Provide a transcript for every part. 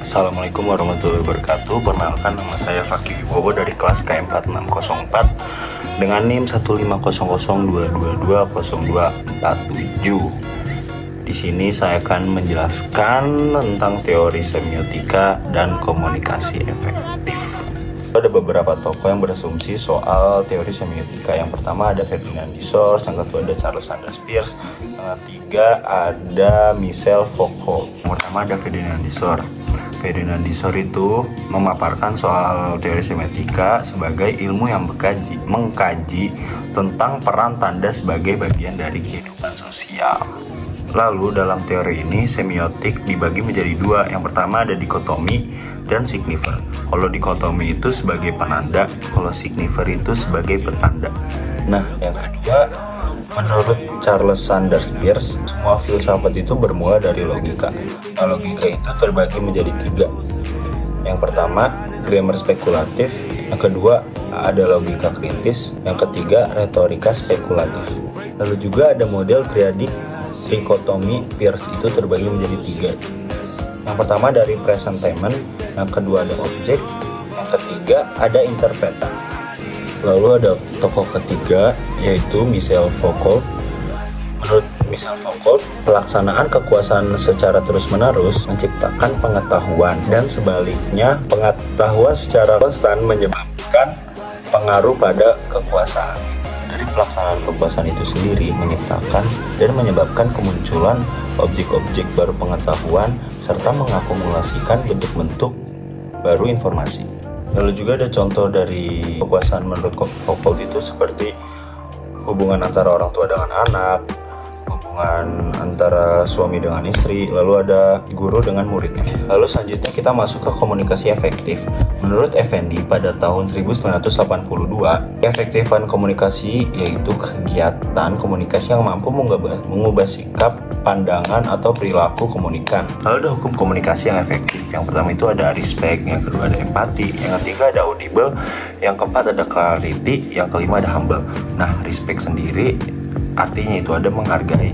Assalamualaikum warahmatullahi wabarakatuh. Perkenalkan, nama saya Fakih Wibowo dari kelas K4604 dengan NIM 15002220247. Di sini saya akan menjelaskan tentang teori semiotika dan komunikasi efektif. Ada beberapa tokoh yang berasumsi soal teori semiotika. Yang pertama ada Ferdinand de Saussure, yang kedua ada Charles Sanders Peirce, yang ketiga ada Michel Foucault. Yang pertama ada Ferdinand de Saussure. Ferdinand de Saussure itu memaparkan soal teori semiotika sebagai ilmu yang mengkaji tentang peran tanda sebagai bagian dari kehidupan sosial. Lalu dalam teori ini semiotik dibagi menjadi dua. Yang pertama ada dikotomi dan signifer. Kalau dikotomi itu sebagai penanda, kalau signifer itu sebagai petanda. Nah, yang kedua, menurut Charles Sanders Peirce, semua filsafat itu bermula dari logika. Nah, logika itu terbagi menjadi tiga. Yang pertama, grammar spekulatif. Yang kedua, ada logika kritis. Yang ketiga, retorika spekulatif. Lalu juga ada model triadik dikotomi Peirce, itu terbagi menjadi tiga. Yang pertama dari presentainment, yang kedua ada objek, yang ketiga ada interpretan. Lalu ada tokoh ketiga yaitu Michel Foucault. Menurut Michel Foucault, pelaksanaan kekuasaan secara terus-menerus menciptakan pengetahuan, dan sebaliknya pengetahuan secara konstan menyebabkan pengaruh pada kekuasaan. Dari pelaksanaan kekuasaan itu sendiri menciptakan dan menyebabkan kemunculan objek-objek baru pengetahuan serta mengakumulasikan bentuk-bentuk baru informasi. Lalu juga ada contoh dari kekuasaan menurut Foucault itu seperti hubungan antara orang tua dengan anak, hubungan antara suami dengan istri, lalu ada guru dengan muridnya. Lalu selanjutnya kita masuk ke komunikasi efektif. Menurut Effendi pada tahun 1982, keefektifan komunikasi yaitu kegiatan komunikasi yang mampu mengubah sikap, pandangan, atau perilaku komunikan. Lalu ada hukum komunikasi yang efektif. Yang pertama itu ada respect, yang kedua ada empati, yang ketiga ada audible, yang keempat ada clarity, yang kelima ada humble. Nah, respect sendiri artinya itu ada menghargai.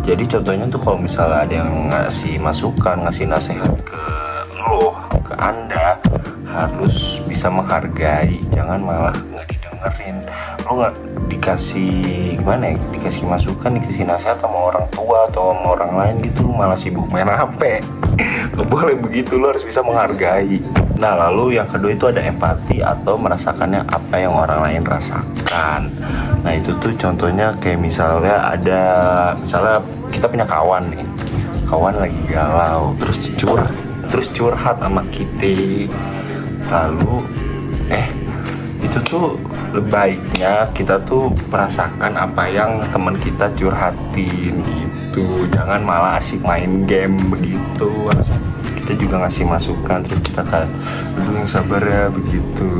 Jadi contohnya tuh kalau misalnya ada yang ngasih masukan, ngasih nasihat ke lo, ke anda, harus bisa menghargai, jangan malah nggak didengerin. Lo nggak dikasih gimana ya, dikasih masukan, dikasih nasihat sama orang tua atau sama orang lain gitu, lo malah sibuk main HP. Gak boleh begitu, lo harus bisa menghargai. Nah, lalu yang kedua itu ada empati atau merasakannya apa yang orang lain rasakan. Nah, itu tuh contohnya kayak misalnya kita punya kawan nih, kawan lagi galau, terus curhat sama kita. Lalu itu tuh baiknya kita tuh merasakan apa yang teman kita curhatin gitu, jangan malah asik main game begitu. Kita juga ngasih masukan, terus kita kayak aduh yang sabar ya begitu.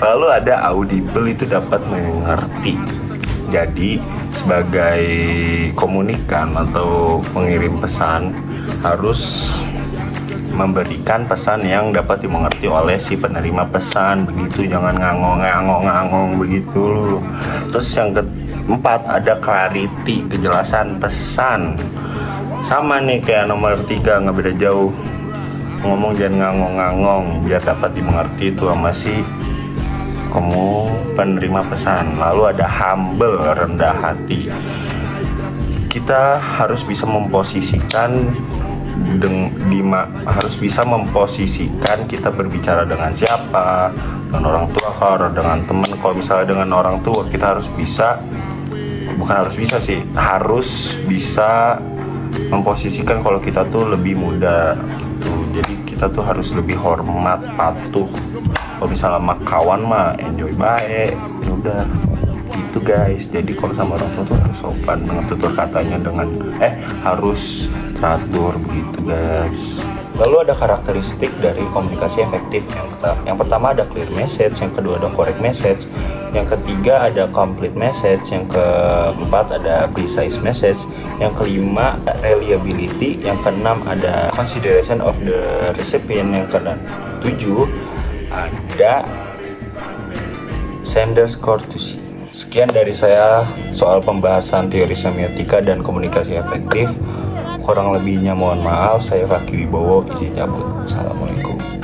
Lalu ada audible, itu dapat mengerti. Jadi sebagai komunikan atau pengirim pesan harus memberikan pesan yang dapat dimengerti oleh si penerima pesan begitu, jangan ngangong begitu loh. Terus yang keempat ada clarity, kejelasan pesan. Sama nih kayak nomor 3, nggak beda jauh, ngomong jangan ngangong biar dapat dimengerti itu sama si penerima pesan. Lalu ada humble, rendah hati. Kita harus bisa memposisikan kita berbicara dengan siapa, dengan orang tua atau dengan teman. Kalau misalnya dengan orang tua, kita harus bisa memposisikan kalau kita tuh lebih muda tuh. Jadi kita tuh harus lebih hormat, patuh. Kalau misalnya sama kawan mah enjoy baik, ya udah gitu guys. Jadi kalau sama orang tua tuh harus sopan dengan tutur katanya, dengan harus teratur begitu guys. Lalu ada karakteristik dari komunikasi efektif. Yang pertama ada clear message, yang kedua ada correct message, yang ketiga ada complete message, yang keempat ada precise message, yang kelima reliability, yang keenam ada consideration of the recipient, yang ketujuh ada sender's courtesy. Sekian dari saya soal pembahasan teori semiotika dan komunikasi efektif. Kurang lebihnya mohon maaf, saya Fakih Wibowo, izin cabut. Assalamualaikum.